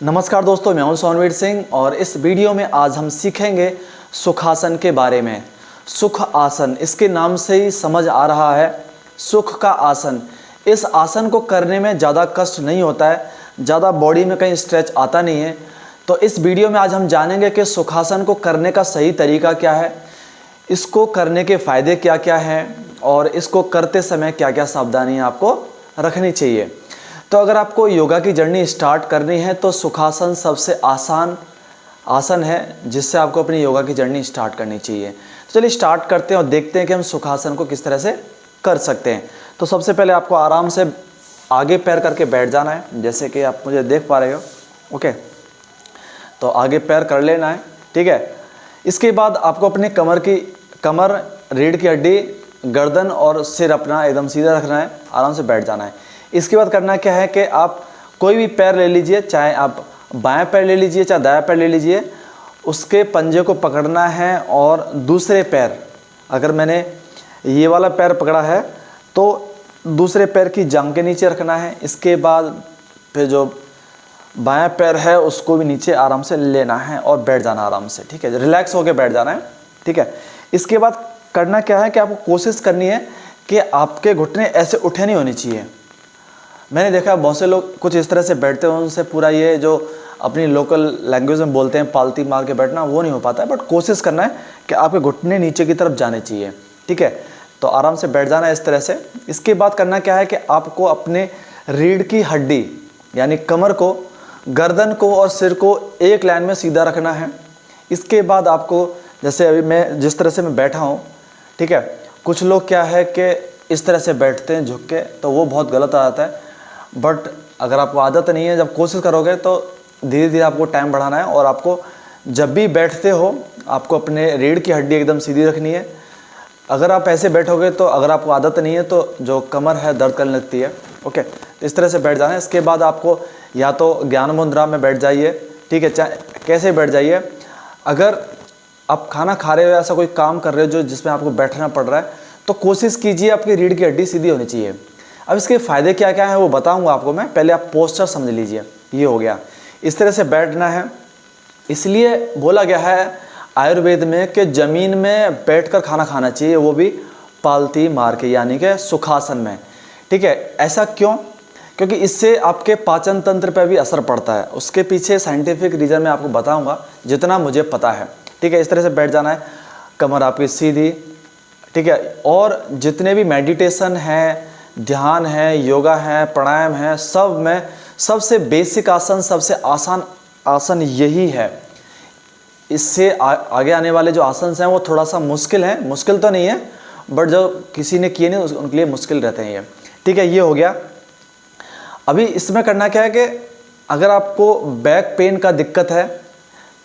नमस्कार दोस्तों, मैं हूं सोनवीर सिंह और इस वीडियो में आज हम सीखेंगे सुखासन के बारे में। सुख आसन, इसके नाम से ही समझ आ रहा है, सुख का आसन। इस आसन को करने में ज़्यादा कष्ट नहीं होता है, ज़्यादा बॉडी में कहीं स्ट्रेच आता नहीं है। तो इस वीडियो में आज हम जानेंगे कि सुखासन को करने का सही तरीका क्या है, इसको करने के फ़ायदे क्या क्या हैं और इसको करते समय क्या क्या सावधानियाँ आपको रखनी चाहिए। तो अगर आपको योगा की जर्नी स्टार्ट करनी है तो सुखासन सबसे आसान आसन है जिससे आपको अपनी योगा की जर्नी स्टार्ट करनी चाहिए। तो चलिए स्टार्ट करते हैं और देखते हैं कि हम सुखासन को किस तरह से कर सकते हैं। तो सबसे पहले आपको आराम से आगे पैर करके बैठ जाना है, जैसे कि आप मुझे देख पा रहे हो। ओके, तो आगे पैर कर लेना है, ठीक है। इसके बाद आपको अपने कमर, रीढ़ की हड्डी, गर्दन और सिर अपना एकदम सीधा रखना है, आराम से बैठ जाना है। इसके बाद करना क्या है कि आप कोई भी पैर ले लीजिए, चाहे आप बायां पैर ले लीजिए चाहे दायां पैर ले लीजिए, उसके पंजे को पकड़ना है और दूसरे पैर, अगर मैंने ये वाला पैर पकड़ा है तो दूसरे पैर की जांघ के नीचे रखना है। इसके बाद फिर जो बायां पैर है उसको भी नीचे आराम से लेना है और बैठ जाना आराम से, ठीक है। रिलैक्स होकर बैठ जाना है, ठीक है। इसके बाद करना क्या है कि आपको कोशिश करनी है कि आपके घुटने ऐसे उठे नहीं होने चाहिए। मैंने देखा बहुत से लोग कुछ इस तरह से बैठते हैं, उनसे पूरा ये जो अपनी लोकल लैंग्वेज में बोलते हैं पालती मार के बैठना, वो नहीं हो पाता है। बट कोशिश करना है कि आपके घुटने नीचे की तरफ जाने चाहिए, ठीक है। तो आराम से बैठ जाना है इस तरह से। इसके बाद करना क्या है कि आपको अपने रीढ़ की हड्डी यानी कमर को, गर्दन को और सिर को एक लाइन में सीधा रखना है। इसके बाद आपको, जैसे अभी मैं जिस तरह से मैं बैठा हूँ, ठीक है, कुछ लोग क्या है कि इस तरह से बैठते हैं झुक के, तो वो बहुत गलत आ जाता है। बट अगर आपको आदत नहीं है, जब कोशिश करोगे तो धीरे धीरे आपको टाइम बढ़ाना है और आपको जब भी बैठते हो आपको अपने रीढ़ की हड्डी एकदम सीधी रखनी है। अगर आप ऐसे बैठोगे तो, अगर आपको आदत नहीं है तो जो कमर है दर्द करने लगती है। ओके, तो इस तरह से बैठ जाना है। इसके बाद आपको या तो ज्ञान मुद्रा में बैठ जाइए, ठीक है, चाहे कैसे बैठ जाइए। अगर आप खाना खा रहे हो, ऐसा कोई काम कर रहे हो जो जिसमें आपको बैठना पड़ रहा है, तो कोशिश कीजिए आपकी रीढ़ की हड्डी सीधी होनी चाहिए। अब इसके फ़ायदे क्या क्या है वो बताऊंगा आपको मैं, पहले आप पोस्चर समझ लीजिए। ये हो गया, इस तरह से बैठना है। इसलिए बोला गया है आयुर्वेद में कि ज़मीन में बैठकर खाना खाना चाहिए, वो भी पालती मार के, यानी कि सुखासन में, ठीक है। ऐसा क्यों? क्योंकि इससे आपके पाचन तंत्र पर भी असर पड़ता है। उसके पीछे साइंटिफिक रीज़न मैं आपको बताऊँगा जितना मुझे पता है, ठीक है। इस तरह से बैठ जाना है, कमर आपकी सीधी, ठीक है। और जितने भी मेडिटेशन है, ध्यान है, योगा है, प्राणायाम है, सब में सबसे बेसिक आसन, सबसे आसान आसन यही है। इससे आगे आने वाले जो आसन हैं वो थोड़ा सा मुश्किल है, मुश्किल तो नहीं है बट जो किसी ने किए नहीं उनके लिए मुश्किल रहते हैं ये, ठीक है। ये हो गया। अभी इसमें करना क्या है कि अगर आपको बैक पेन का दिक्कत है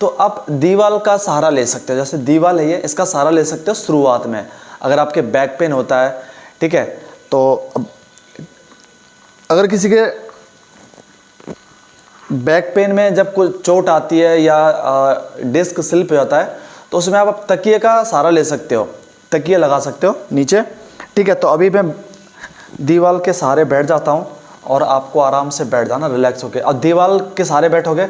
तो आप दीवाल का सहारा ले सकते हो। जैसे दीवाल है ये, इसका सहारा ले सकते हो शुरुआत में अगर आपके बैक पेन होता है, ठीक है। तो अगर किसी के बैक पेन में जब कोई चोट आती है या डिस्क स्लिप हो जाता है तो उसमें आप तकिए का सहारा ले सकते हो, तकिए लगा सकते हो नीचे, ठीक है। तो अभी मैं दीवार के सहारे बैठ जाता हूँ और आपको आराम से बैठ जाना रिलैक्स होकर। और दीवार के सहारे बैठोगे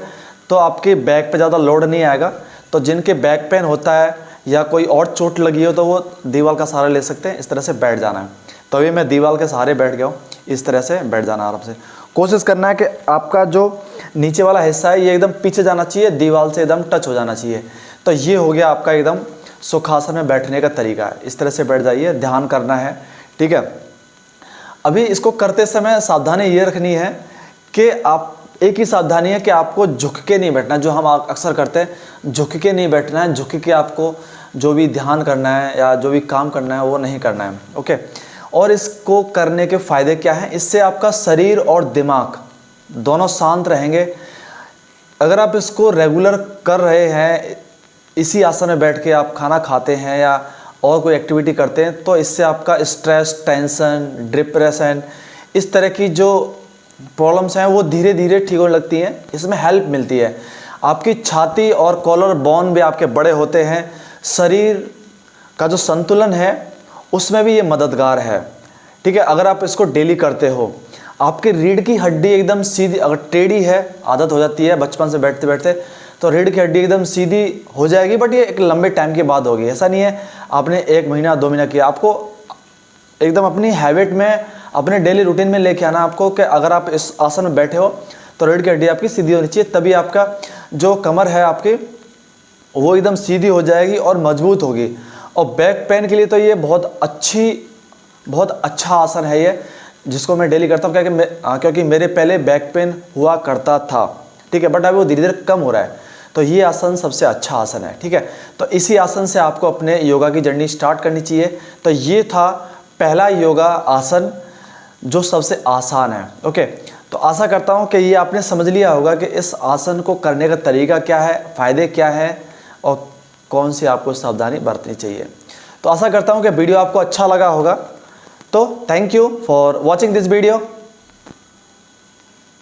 तो आपके बैक पे ज़्यादा लोड नहीं आएगा। तो जिनके बैक पेन होता है या कोई और चोट लगी हो तो वो दीवार का सहारा ले सकते हैं। इस तरह से बैठ जाना है। तो अभी मैं दीवार के सहारे बैठ गया हूँ, इस तरह से बैठ जाना आराम से। कोशिश करना है कि आपका जो नीचे वाला हिस्सा है ये एकदम पीछे जाना चाहिए, दीवार से एकदम टच हो जाना चाहिए। तो ये हो गया आपका एकदम सुखासन में बैठने का तरीका है। इस तरह से बैठ जाइए, ध्यान करना है, ठीक है। अभी इसको करते समय सावधानी ये रखनी है कि आप, एक ही सावधानी है कि आपको झुक के नहीं बैठना, जो हम अक्सर करते हैं, झुक के नहीं बैठना है। झुक के आपको जो भी ध्यान करना है या जो भी काम करना है वो नहीं करना है, ओके। और इसको करने के फ़ायदे क्या हैं? इससे आपका शरीर और दिमाग दोनों शांत रहेंगे। अगर आप इसको रेगुलर कर रहे हैं, इसी आसन में बैठ के आप खाना खाते हैं या और कोई एक्टिविटी करते हैं, तो इससे आपका स्ट्रेस, टेंशन, डिप्रेशन, इस तरह की जो प्रॉब्लम्स हैं वो धीरे धीरे ठीक होने लगती हैं। इसमें हेल्प मिलती है। आपकी छाती और कॉलर बोन भी आपके बड़े होते हैं। शरीर का जो संतुलन है उसमें भी ये मददगार है, ठीक है। अगर आप इसको डेली करते हो, आपकी रीढ़ की हड्डी एकदम सीधी, अगर टेढ़ी है, आदत हो जाती है बचपन से बैठते बैठते, तो रीढ़ की हड्डी एकदम सीधी हो जाएगी, बट ये एक लंबे टाइम के बाद होगी। ऐसा नहीं है आपने 1 महीना 2 महीना किया, आपको एकदम अपनी हैबिट में, अपने डेली रूटीन में लेके आना आपको, कि अगर आप इस आसन में बैठे हो तो रीढ़ की हड्डी आपकी सीधी होनी चाहिए, तभी आपका जो कमर है आपकी वो एकदम सीधी हो जाएगी और मजबूत होगी। और बैक पेन के लिए तो ये बहुत अच्छा आसन है ये, जिसको मैं डेली करता हूँ, क्योंकि मेरे पहले बैक पेन हुआ करता था, ठीक है, बट अभी वो धीरे धीरे कम हो रहा है। तो ये आसन सबसे अच्छा आसन है, ठीक है। तो इसी आसन से आपको अपने योगा की जर्नी स्टार्ट करनी चाहिए। तो ये था पहला योगा आसन जो सबसे आसान है, ओके। तो आशा करता हूँ कि ये आपने समझ लिया होगा कि इस आसन को करने का तरीका क्या है, फ़ायदे क्या है और कौन सी आपको सावधानी बरतनी चाहिए। तो आशा करता हूँ कि वीडियो आपको अच्छा लगा होगा। तो thank you for watching this video.